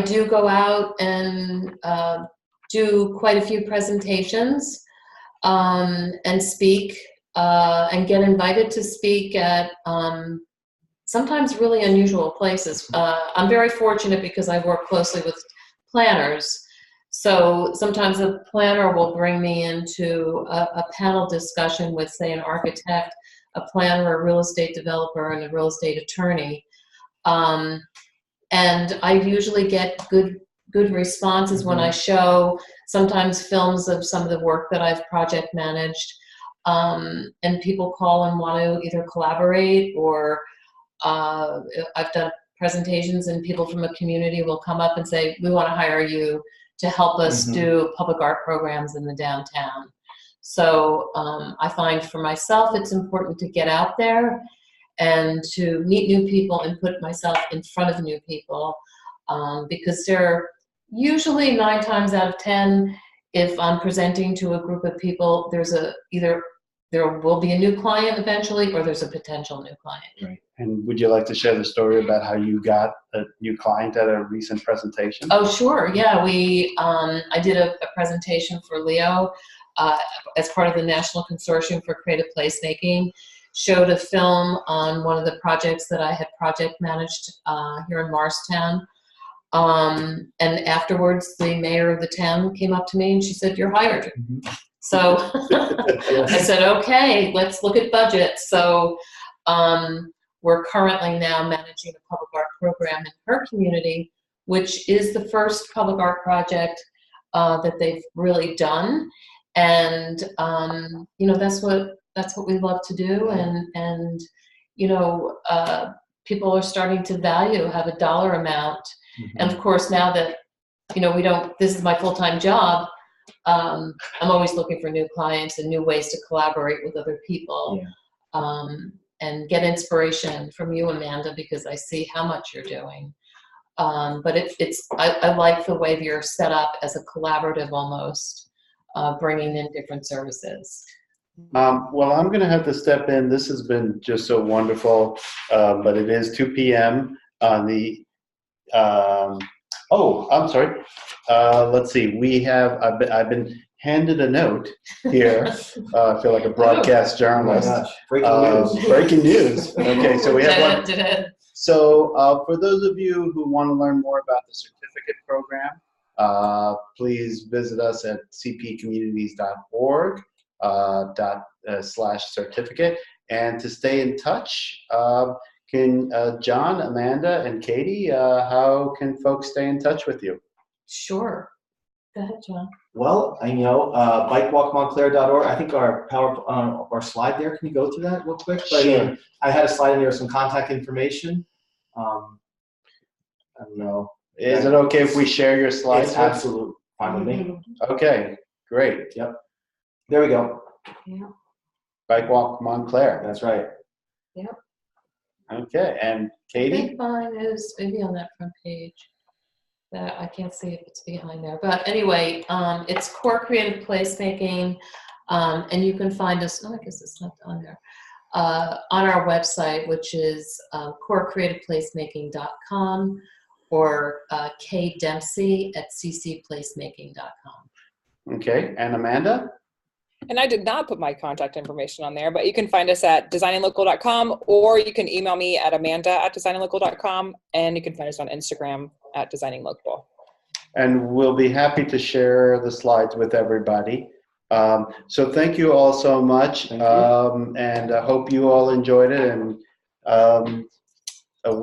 do go out and do quite a few presentations and speak and get invited to speak at sometimes really unusual places. I'm very fortunate because I work closely with planners. So sometimes a planner will bring me into a panel discussion with, say, an architect, a planner, a real estate developer, and a real estate attorney. And I usually get good responses when I show sometimes films of some of the work that I've project managed. And people call and want to either collaborate, or I've done presentations and people from a community will come up and say, we want to hire you to help us do public art programs in the downtown. So I find for myself it's important to get out there and to meet new people and put myself in front of new people, because they're usually 9 times out of 10, if I'm presenting to a group of people, there's either there will be a new client eventually, or there's a potential new client. Right. And would you like to share the story about how you got a new client at a recent presentation? Oh, sure. Yeah, I did a presentation for Leo as part of the National Consortium for Creative Placemaking. Showed a film on one of the projects that I had project managed here in Morristown. And afterwards, the mayor of the town came up to me and she said, "You're hired." Mm-hmm. So I said, "Okay, let's look at budget." So we're currently now managing a public art program in her community, which is the first public art project that they've really done. And you know, that's what we love to do. And you know, people are starting to have a dollar amount. Mm-hmm. And of course, now that, you know, this is my full-time job, I'm always looking for new clients and new ways to collaborate with other people. Yeah. And get inspiration from you, Amanda, because I see how much you're doing. But I like the way that you're set up as a collaborative almost, bringing in different services. Well, I'm going to have to step in. This has been just so wonderful, but it is 2 p.m. on the, oh, I'm sorry. Let's see. I've been handed a note here. I feel like a broadcast journalist. Oh my gosh. Breaking news. Breaking news. Okay, so we have one. Did it. So for those of you who want to learn more about the certificate program, please visit us at cpcommunities.org /certificate. And to stay in touch, can John, Amanda, and Kadie, how can folks stay in touch with you? Sure. Go ahead, John. Well, bikewalkmontclair.org. I think our slide there, can you go through that real quick? Sure. I had a slide in there with some contact information. I don't know. Is it okay if we share your slides? It's absolutely fine with me. Okay, great. Yep. There we go. Yeah. Bike Walk Montclair. That's right. Yep. Okay, and I Kadie? think mine is maybe on that front page. That I can't see if it's behind there. But anyway, it's Core Creative Placemaking, and you can find us, I guess it's not on there, on our website, which is corecreativeplacemaking.com or Dempsey at ccplacemaking.com. Okay, and Amanda? And I did not put my contact information on there, but you can find us at designinglocal.com, or you can email me at amanda@designinglocal.com, and you can find us on Instagram at designinglocal. And we'll be happy to share the slides with everybody. So thank you all so much. And I hope you all enjoyed it, and I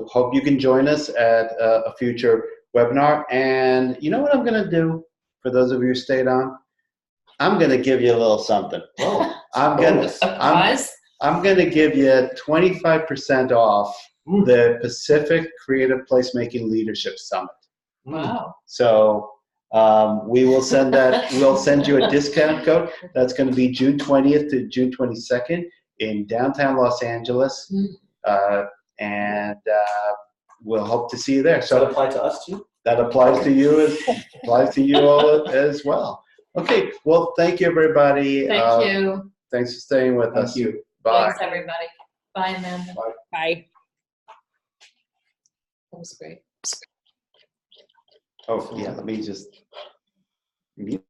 hope you can join us at a future webinar. And you know what I'm going to do for those of you who stayed on? I'm going to give you a little something. Oh, I'm going to give you 25% off the Pacific Creative Placemaking Leadership Summit. Wow. So we will send that. We'll send you a discount code. That's going to be June 20th to June 22nd in downtown Los Angeles, and we'll hope to see you there. Does that apply to us too? That applies to you all as well. Okay, well, thank you, everybody. Thank you. Thanks for staying with us. Thank you. Bye. Thanks, everybody. Bye, Amanda. Bye. Bye. That was great. Oh, yeah, let me just mute.